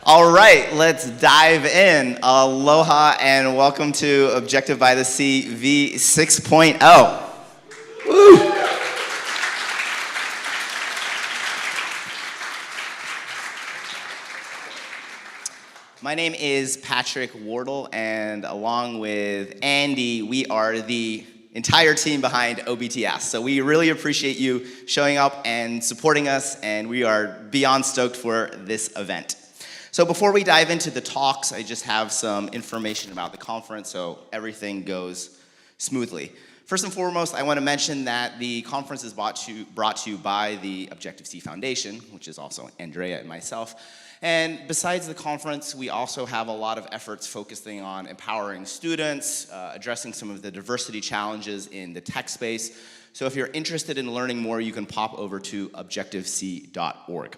All right, let's dive in. Aloha and welcome to Objective by the Sea v6.0. Woo! My name is Patrick Wardle, and along with Andy, we are the entire team behind OBTS. So we really appreciate you showing up and supporting us, and we are beyond stoked for this event. So before we dive into the talks, I just have some information about the conference so everything goes smoothly. First and foremost, I want to mention that the conference is brought to you by the Objective-C Foundation, which is also Andrea and myself. And besides the conference, we also have a lot of efforts focusing on empowering students, addressing some of the diversity challenges in the tech space. So if you're interested in learning more, you can pop over to objectivec.org.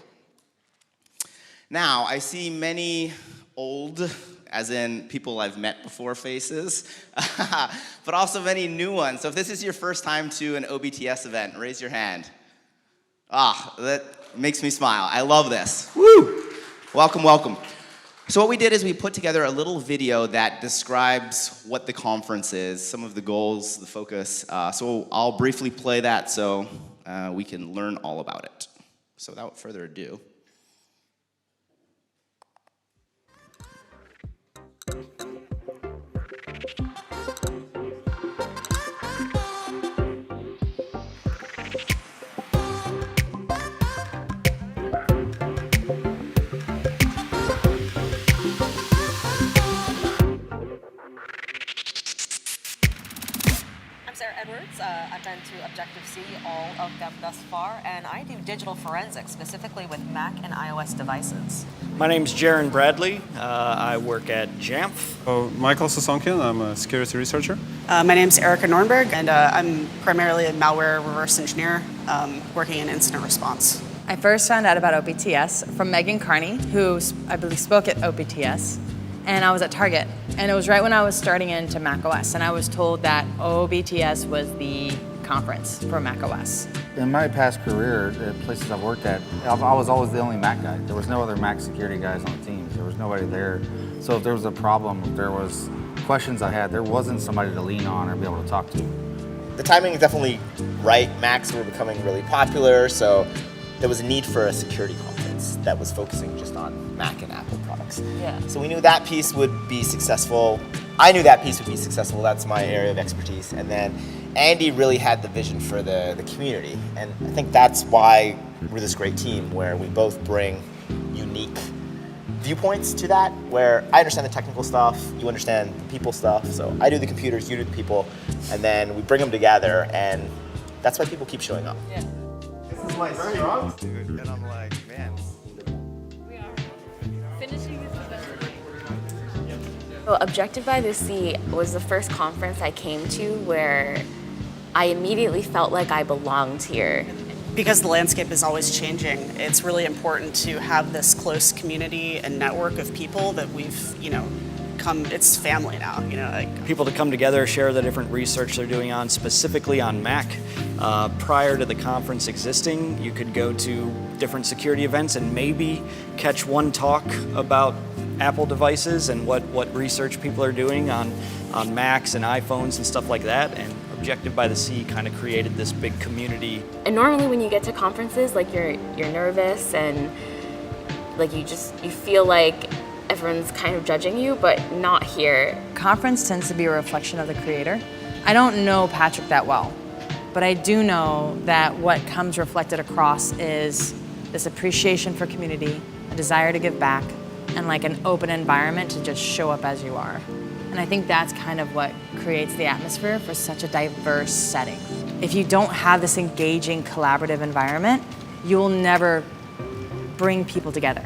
Now, I see many old, as in people I've met before faces, but also many new ones. So if this is your first time to an OBTS event, raise your hand. That makes me smile. I love this. Woo! Welcome, welcome. So what we did is we put together a little video that describes what the conference is, some of the goals, the focus. So I'll briefly play that so we can learn all about it. So without further ado. I've been to Objective-C, all of them thus far, and I do digital forensics, specifically with Mac and iOS devices. My name's Jaron Bradley. I work at Jamf. Michael Sosonkian, I'm a security researcher. My name's Erica Nornberg, and I'm primarily a malware reverse engineer working in incident response. I first found out about OBTS from Megan Carney, who I believe spoke at OBTS. And I was at Target, and it was right when I was starting into macOS, and I was told that OBTS was the conference for macOS. In my past career, the places I've worked at, I was always the only Mac guy. There was no other Mac security guys on the team. There was nobody there. So if there was a problem, if there was questions I had, there wasn't somebody to lean on or be able to talk to. The timing is definitely right. Macs were becoming really popular, so there was a need for a security conference that was focusing just on Mac and Apple products. Yeah. So we knew that piece would be successful. I knew that piece would be successful. That's my area of expertise. And then Andy really had the vision for the community. And I think that's why we're this great team, where we both bring unique viewpoints to that, where I understand the technical stuff, you understand the people stuff. So I do the computers, you do the people, and then we bring them together, and that's why people keep showing up. Yeah. This is my strong dude, and I'm like, man. We are finishing this event. Well, Objective by the Sea was the first conference I came to where I immediately felt like I belonged here. Because the landscape is always changing, it's really important to have this close community and network of people that we've, it's family now, People to come together, share the different research they're doing on, specifically on Mac. Prior to the conference existing, you could go to different security events and maybe catch one talk about Apple devices and what research people are doing on Macs and iPhones and stuff like that. And Objective by the Sea kind of created this big community. And normally when you get to conferences, like you're nervous and like you feel like everyone's kind of judging you, but not here. Conference tends to be a reflection of the creator. I don't know Patrick that well, but I do know that what comes reflected across is this appreciation for community, a desire to give back, and like an open environment to just show up as you are. And I think that's kind of what creates the atmosphere for such a diverse setting. If you don't have this engaging, collaborative environment, you will never bring people together.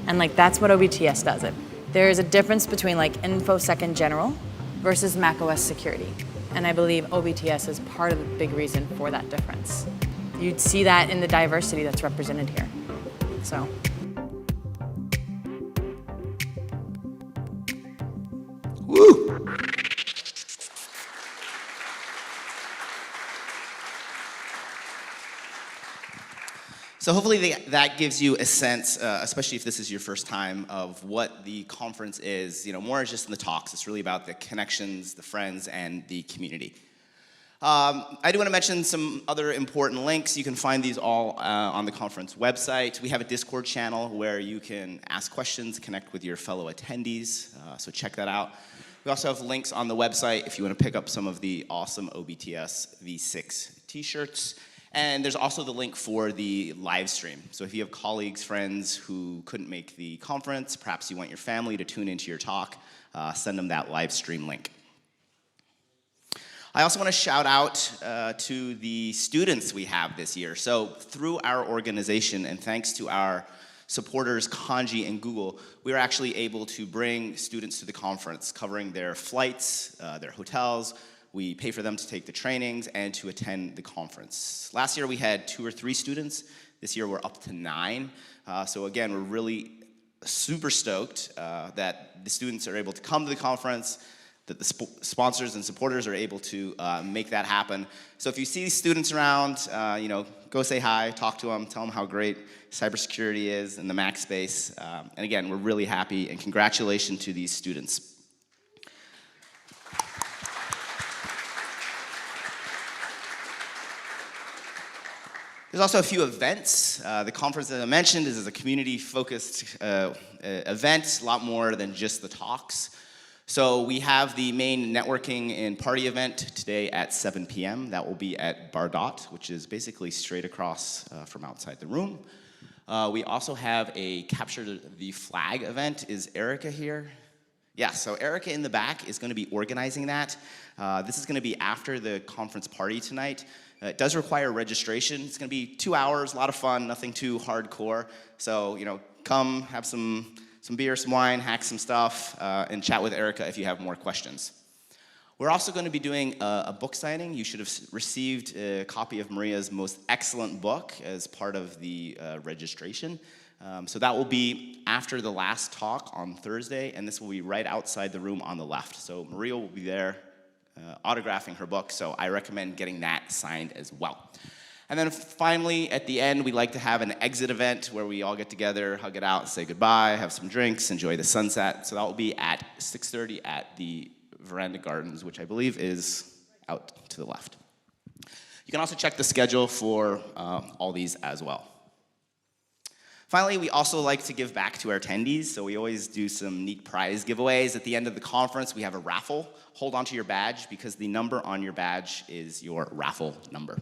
And like that's what OBTS does. There is a difference between like InfoSec in general versus macOS security. And I believe OBTS is part of the big reason for that difference. You'd see that in the diversity that's represented here. So. Woo! So hopefully that gives you a sense, especially if this is your first time, of what the conference is. More just in the talks. It's really about the connections, the friends, and the community. I do want to mention some other important links. You can find these all on the conference website. We have a Discord channel where you can ask questions, connect with your fellow attendees, so check that out. We also have links on the website if you want to pick up some of the awesome OBTS V6 t-shirts. And there's also the link for the live stream. So if you have colleagues, friends who couldn't make the conference, perhaps you want your family to tune into your talk, send them that live stream link. I also want to shout out to the students we have this year. So through our organization, and thanks to our supporters, Kanji and Google, we were actually able to bring students to the conference, covering their flights, their hotels. We pay for them to take the trainings and to attend the conference. Last year we had 2 or 3 students. This year we're up to 9. So again, we're really super stoked that the students are able to come to the conference, that the sponsors and supporters are able to make that happen. So if you see students around, go say hi, talk to them, tell them how great cybersecurity is in the Mac space. And again, we're really happy, and congratulations to these students. There's also a few events. The conference, as I mentioned, is a community-focused event, a lot more than just the talks. So we have the main networking and party event today at 7 p.m. That will be at Bar Dot, which is basically straight across from outside the room. We also have a Capture the Flag event. Is Erica here? Yeah, so Erica in the back is going to be organizing that. This is going to be after the conference party tonight. It does require registration. It's going to be 2 hours, a lot of fun, nothing too hardcore. So, come, have some beer, some wine, hack some stuff, and chat with Erica if you have more questions. We're also going to be doing a book signing. You should have received a copy of Maria's most excellent book as part of the registration. So that will be after the last talk on Thursday, and this will be right outside the room on the left. So Maria will be there autographing her book, so I recommend getting that signed as well. And then finally, at the end, we like to have an exit event where we all get together, hug it out, say goodbye, have some drinks, enjoy the sunset. So that will be at 6:30 at the Veranda Gardens, which I believe is out to the left. You can also check the schedule for all these as well. Finally, we also like to give back to our attendees, so we always do some neat prize giveaways. At the end of the conference, we have a raffle. Hold onto your badge because the number on your badge is your raffle number.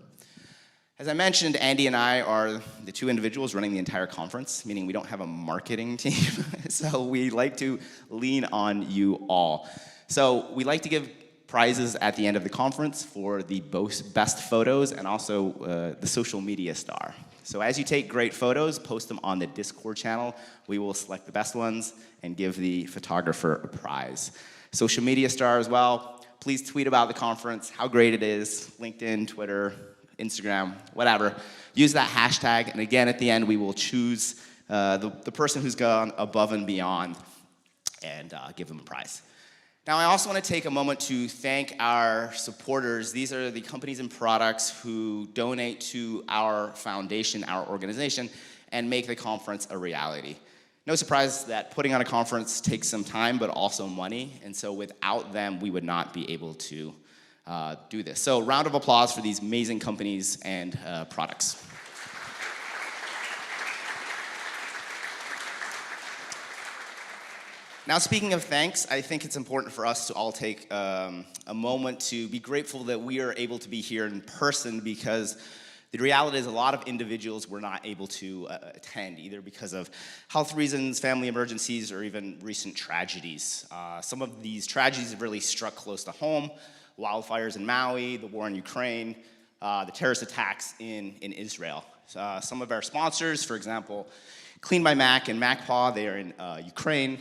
As I mentioned, Andy and I are the 2 individuals running the entire conference, meaning we don't have a marketing team, so we like to lean on you all. So we like to give prizes at the end of the conference for the best photos and also the social media star. So as you take great photos, post them on the Discord channel. We will select the best ones and give the photographer a prize. Social media star as well, please tweet about the conference, how great it is, LinkedIn, Twitter, Instagram, whatever. Use that hashtag, and again, at the end, we will choose the person who's gone above and beyond and give them a prize. Now, I also want to take a moment to thank our supporters. These are the companies and products who donate to our foundation, our organization, and make the conference a reality. No surprise that putting on a conference takes some time, but also money, and so without them, we would not be able to do this. So, round of applause for these amazing companies and products. Now, speaking of thanks, I think it's important for us to all take a moment to be grateful that we are able to be here in person, because the reality is a lot of individuals were not able to attend, either because of health reasons, family emergencies, or even recent tragedies. Some of these tragedies have really struck close to home: wildfires in Maui, the war in Ukraine, the terrorist attacks in Israel. Some of our sponsors, for example, Clean by Mac and MacPaw, they are in Ukraine.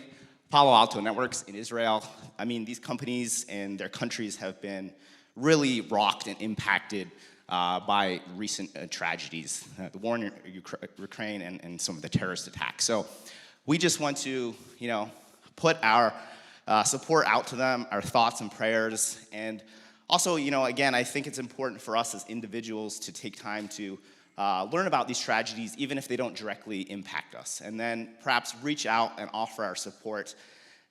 Palo Alto Networks in Israel. I mean, these companies and their countries have been really rocked and impacted by recent tragedies, the war in Ukraine and some of the terrorist attacks. So we just want to, put our support out to them, our thoughts and prayers. And also, again, I think it's important for us as individuals to take time to learn about these tragedies, even if they don't directly impact us, and then perhaps reach out and offer our support,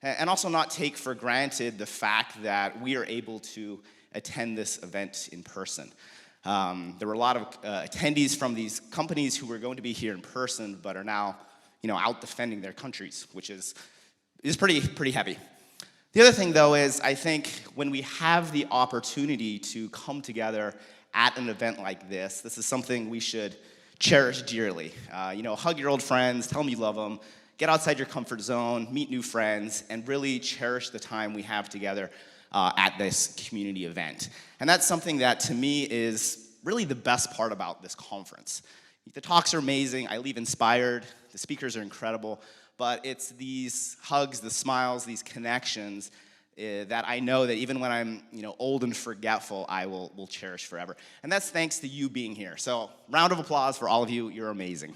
and also not take for granted the fact that we are able to attend this event in person. There were a lot of attendees from these companies who were going to be here in person, but are now, out defending their countries, which is pretty heavy. The other thing, though, is I think when we have the opportunity to come together at an event like this is something we should cherish dearly. Hug your old friends, tell them you love them, get outside your comfort zone, meet new friends, and really cherish the time we have together at this community event. And that's something that, to me, is really the best part about this conference. The talks are amazing. I leave inspired. The speakers are incredible. But it's these hugs, the smiles, these connections that I know that even when I'm old and forgetful, I will cherish forever. And that's thanks to you being here. So round of applause for all of you. You're amazing.